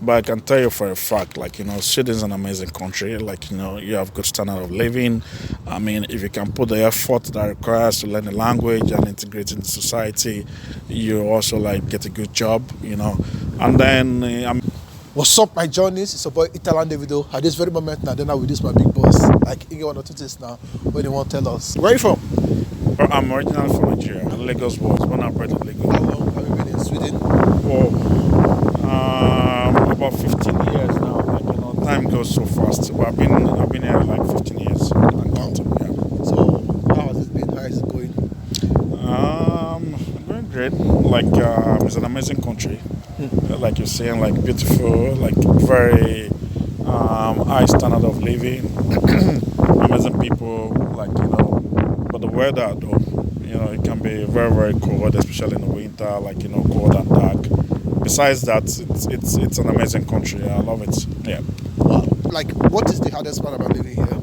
But I can tell you for a fact, Sweden is an amazing country. You have good standard of living. I mean, if you can put the effort that requires to learn the language and integrate into society, you also get a good job. And then What's up, my journeys? It's your boy Italan Davido. At this very moment now, then I with this my big boss. Like, you want to do this now? What do you want to tell us? Where are you from? I'm originally from Nigeria. Lagos was born and bred in Lagos. How long have you been in Sweden? About 15 years now. Time goes so fast. But I've been here like 15 years. Wow. Yeah. So how has it been? How is it going? Going great. It's an amazing country. Like you're saying, beautiful, very high standard of living, amazing people, but the weather though, it can be very, very cold, especially in the winter, cold and dark. Besides that, it's an amazing country. I love it. Yeah. Wow. What is the hardest part about living here?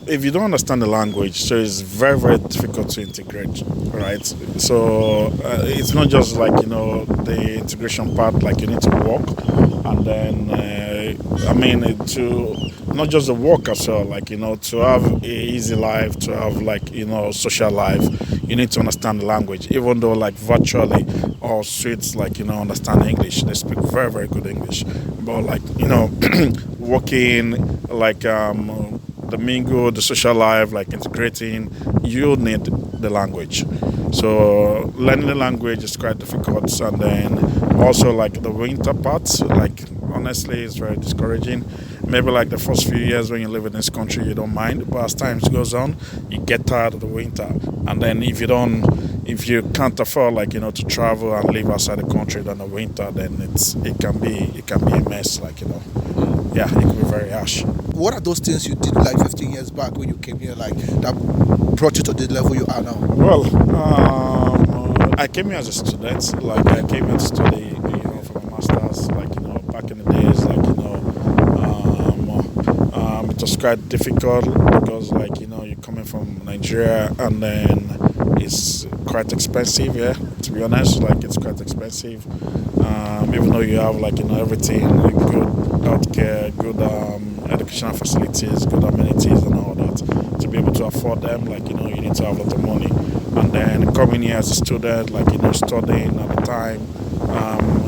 If you don't understand the language, so it's very, very difficult to integrate, right? So it's not just the integration part, you need to walk, and then to not just the work as well, to have a easy life, to have social life, you need to understand the language. Even though virtually all Swedes understand English, they speak very, very good English, but working the mingle, the social life, integrating, you need the language. So learning the language is quite difficult, and then also the winter part, honestly, it's very discouraging. Maybe the first few years when you live in this country, you don't mind, but as time goes on, you get tired of the winter, and then if you can't afford to travel and live outside the country during the winter, then it can be a mess, yeah, it can be very harsh. What are those things you did 15 years back when you came here, that brought you to the level you are now? Well, I came here as a student. I came here to study, for my masters. Back in the days, it was quite difficult because, you're coming from Nigeria, and then it's quite expensive. Yeah, to be honest, it's quite expensive. Even though you have everything, good healthcare, good educational facilities, good amenities, and all that, to be able to afford them, you need to have a lot of money. And then coming here as a student, studying at the time,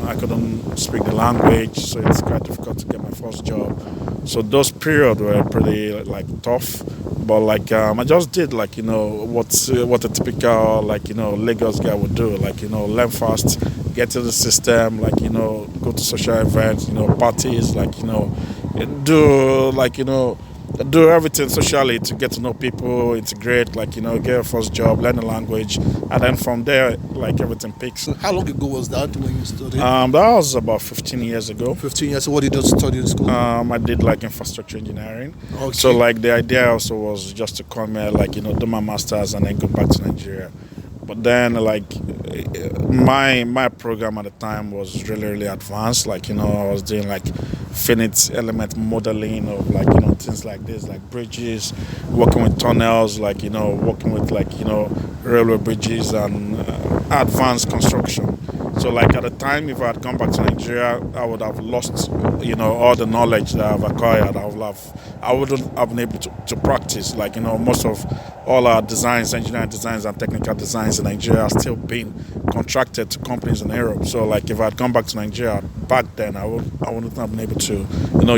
I couldn't speak the language, so it's quite difficult to get my first job. So those periods were pretty tough. But I just did what a typical Lagos guy would do, learn fast, get to the system, go to social events, parties, do everything socially to get to know people, integrate, get your first job, learn the language, and then from there, everything picks. So how long ago was that when you studied? That was about 15 years ago. 15 years. So what did you study in school? I did infrastructure engineering. Okay. So the idea also was just to come here, do my masters and then go back to Nigeria. But then my program at the time was really, really advanced. I was doing finite element modeling of things like this, bridges, working with tunnels, working with railway bridges and advanced construction. So at the time, if I had come back to Nigeria, I would have lost all the knowledge that I've acquired. I wouldn't have been able to practice. Most of all our designs, engineering designs and technical designs in Nigeria are still being contracted to companies in Europe. So if I had come back to Nigeria back then, I wouldn't have been able to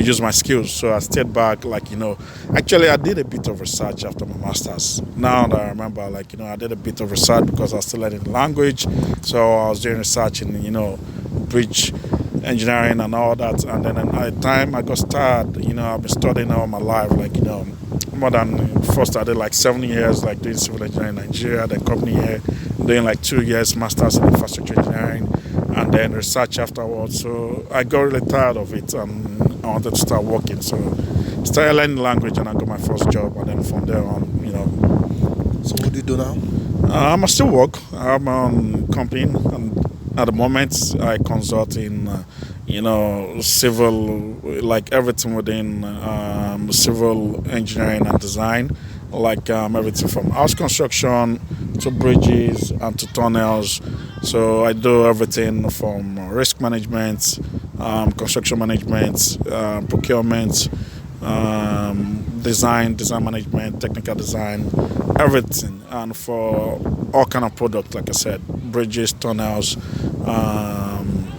use my skills. So I stayed back. Actually, I did a bit of research after my masters. Now that I remember, I did a bit of research because I was still learning the language. So I was doing research in bridge engineering and all that. And then at the time I got started, I've been studying all my life, more than, first I did 7 years doing civil engineering in Nigeria, then company here doing 2 years masters in infrastructure engineering, and then research afterwards. So I got really tired of it and I wanted to start working. So started learning the language and I got my first job, and then from there on, So what do you do now? I still work. I have my own company, and at the moment I consult in civil, everything within civil engineering and design, everything from house construction to bridges and to tunnels, So I do everything from risk management, construction management, procurement, design management, technical design, everything, and for all kind of product, like I said, bridges, tunnels,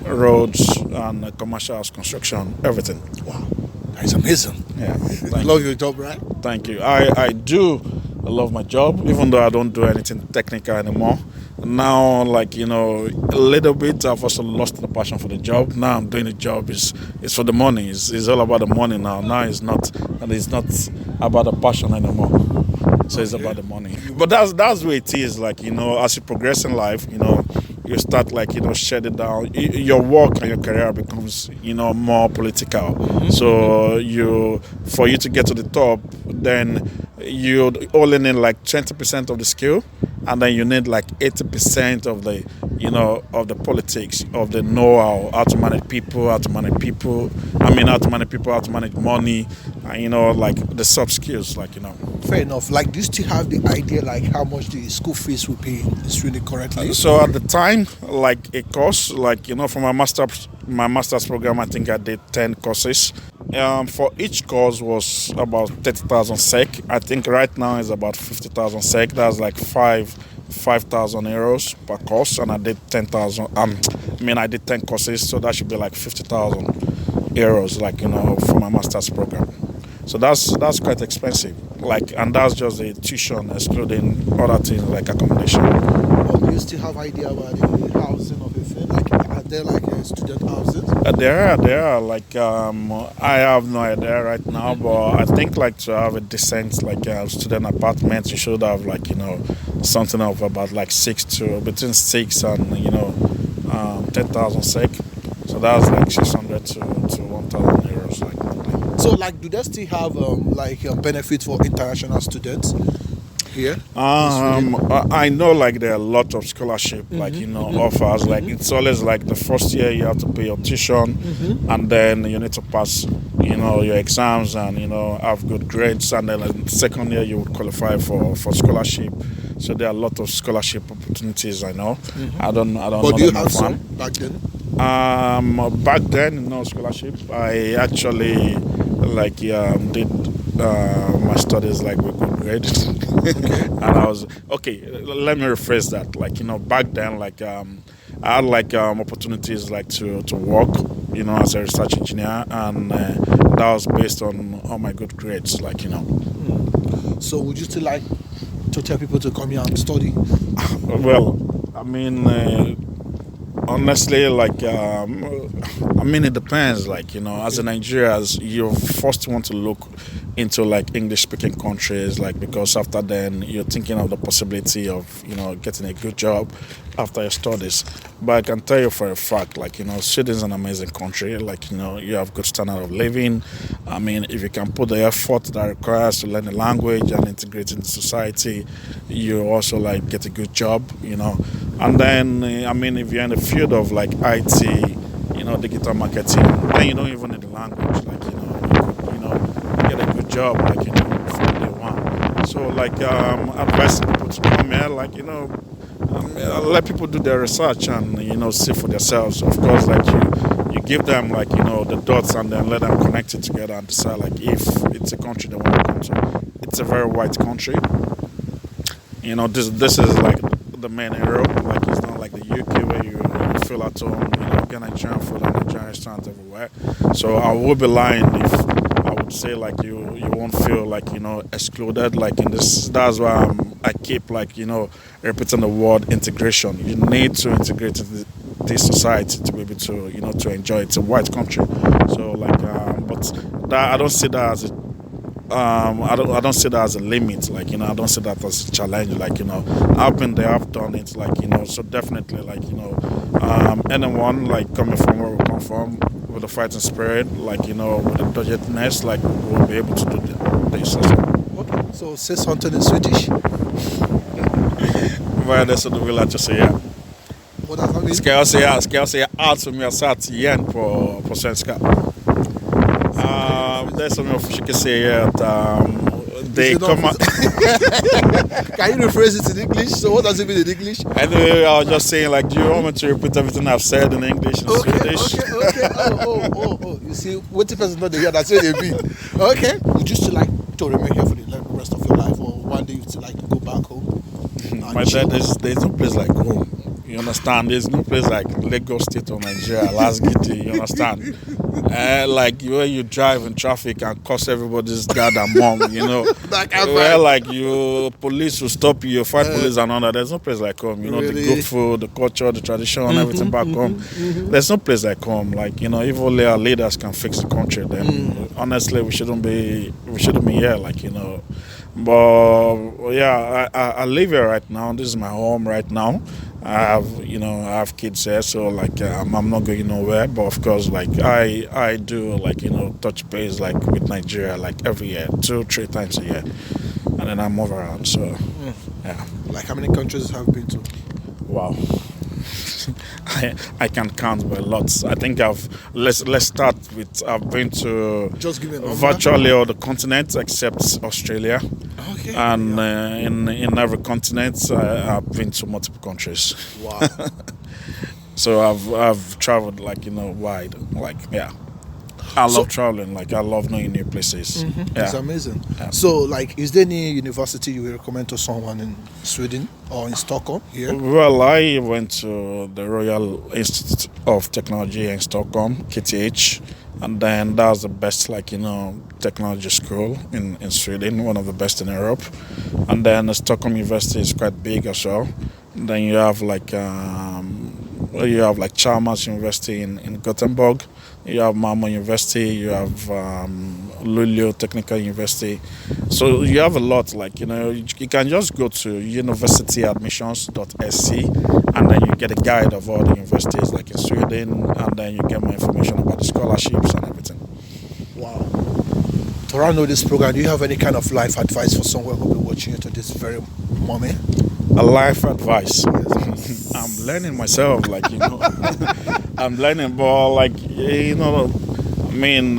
roads, and commercial house construction, everything. Wow, that's amazing. Yeah, You love your job, right? thank you. I do. I love my job, even though I don't do anything technical anymore. Now, like a little bit, I've also lost the passion for the job. Now I'm doing the job is for the money. It's all about the money now. Now it's not about the passion anymore. So it's about the money. But that's the way it is. Like as you progress in life, you start shedding down. Your work and your career becomes more political. So for you to get to the top, then you only need like 20% of the skill, and then you need like 80% of the of the politics, of the know-how, how to manage people, how to manage money, and like the soft skills, Fair enough. Like, do you still have the idea like how much the school fees will pay is really correctly? So at the time, like a course, for my master's program, I think I did 10 courses. For each course was about 30,000 SEK. I think right now is about 50,000 SEK. That's like 5,000 euros per course, and I did 10,000. I did 10 courses, so that should be like 50,000 euros, for my master's program. So that's quite expensive. And that's just the tuition, excluding other things like accommodation. Or do you still have idea about the housing of it? Like, are there like student houses? There are. I have no idea right now, but I think to have a decent student apartment, you should have something of about between 6 and 10,000 SEK. So that's 600 to 1,000 euros. So, do they still have benefit for international students here? I know there are a lot of scholarship offers. It's always the first year you have to pay your tuition, and then you need to pass your exams and have good grades, and then the second year you would qualify for scholarship. So there are a lot of scholarship opportunities. I know. I don't know. But do you have some back then? Back then, no scholarship. I actually did my studies with good grades. And I was let me rephrase that. Back then, I had opportunities to work as a research engineer, and that was based on all my good grades. So would you still like to tell people to come here and study? Well, honestly, it depends. As a Nigerian, you first want to look into English-speaking countries, because after then you're thinking of the possibility of getting a good job after your studies. But I can tell you for a fact, Sweden is an amazing country. You have good standard of living. If you can put the effort that requires to learn the language and integrate into society, you also get a good job. And then if you're in the field of IT, digital marketing, then you don't even need the language. Get a good job, from day one. So, advising people to come here, let people do their research and, see for themselves. Of course, you give them, the dots, and then let them connect it together and decide, if it's a country they want to come to. It's a very white country. This is, the main Europe. It's not like the UK where you feel at home, get Nigerian food and Nigerian restaurants everywhere. So I would be lying if I would say you won't feel excluded in this. That's why I keep repeating the word integration. You need to integrate into this society to be able to to enjoy it. It's a white country. So but that, I don't see that as a I don't see that as a limit. I don't see that as a challenge. I've been there, I've done it. So definitely anyone coming from where we come from with a fighting spirit, with a doggedness, we'll be able to do this. Okay, so say something in Swedish. Vad är det som du vill att jag säger? What does that mean? Ska jag säga allt som jag sagt igen på svenska? Det som jag försöker säga är att they It's come enough. out. Can you rephrase it in English? So what does it mean in English? Anyway, I was just saying, like, do you want me to repeat everything I've said in English and Swedish? Okay. Oh. You see, what the person not hear that's where they be. Okay. Would you still like to remain here for the rest of your life, or one day you still like to go back home? My dad, there's no place like home. You understand? There's no place like Lagos State or Nigeria, Las Gidi. You understand? Like where you drive in traffic and curse everybody's dad and mom. You know, where like you police will stop you, you fight police and all that. There's no place like home. You know, the good food, the culture, the tradition, everything back home. There's no place like home. Like, you know, if only our leaders can fix the country, then honestly we shouldn't be here. Like, you know. But yeah, I live here right now. This is my home right now. I have kids here, so like I'm not going nowhere. But of course, like I do, like, you know, touch base like with Nigeria like every year, 2-3 times a year, and then I move around. So yeah. Like how many countries have you been to? Wow. I can count by lots. I think let's start with I've been to Just give me a number. virtually all the continents except Australia. Okay. And in every continent, I've been to multiple countries. Wow. So I've traveled, like, you know, wide. Like, yeah. I love traveling. Like, I love knowing new places. Yeah. It's amazing. Yeah. So, like, is there any university you will recommend to someone in Sweden or in Stockholm here? Well, I went to the Royal Institute of Technology in Stockholm, KTH, and then that was the best, like, you know, technology school in Sweden, one of the best in Europe. And then the Stockholm University is quite big as well. And then you have like Chalmers University in Gothenburg. You have Malmö University. You have Luleå Technical University. So you have a lot. Like, you know, you can just go to universityadmissions.sc and then you get a guide of all the universities like in Sweden, and then you get more information about the scholarships and everything. Wow. To round out this program, do you have any kind of life advice for someone who will be watching it at this very moment? A life advice. I'm learning myself, like, you know. I'm learning, but like, you know, I mean,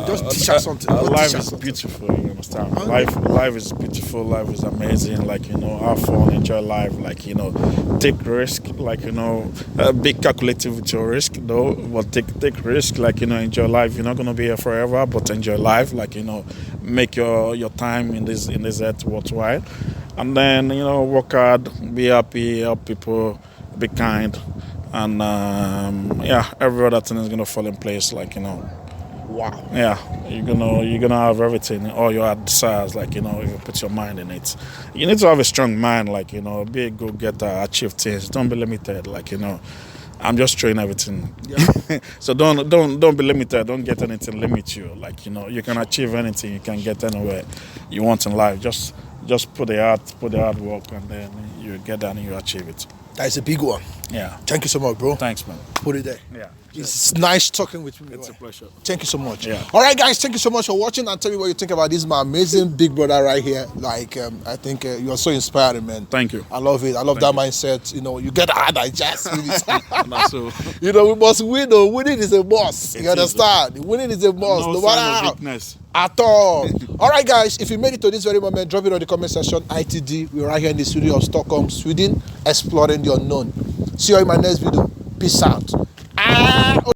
Just teach us something. life is beautiful. You understand? Okay. Life is beautiful. Life is amazing. Like, you know, have fun, enjoy life. Like, you know, take risk. Like, you know, be calculative with your risk, though. But take risk. Like, you know, enjoy life. You're not gonna be here forever, but enjoy life. Like, you know, make your time in this earth worthwhile. And then, you know, work hard, be happy, help people, be kind, and yeah, every other thing is gonna fall in place. Like, you know, Wow. yeah, you're gonna have everything, all your desires. Like, you know, if you put your mind in it, you need to have a strong mind. Like, you know, be a go-getter, achieve things. Don't be limited. Like, you know, I'm just throwing everything. Yeah. So don't be limited. Don't get anything limit you. Like, you know, you can achieve anything. You can get anywhere you want in life. Just put the hard work, and then you get there and you achieve it. That is a big one. Yeah. Thank you so much, bro. Thanks, man. Put it there. Yeah. It's nice talking with you. It's a pleasure. Thank you so much. Yeah. All right, guys. Thank you so much for watching, and tell me what you think about this my amazing big brother right here. Like, I think you are so inspiring, man. Thank you. I love it. I love that mindset. You know, you get hard digest with it. That's so. You know, we must win. Though. Winning is a must. It You understand? Winning is a must. No No sign matter of how. weakness. At all. All right, guys. If you made it to this very moment, drop it on the comment section. ITD. We're right here in the studio of Stockholm, Sweden, exploring the unknown. See you in my next video. Peace out.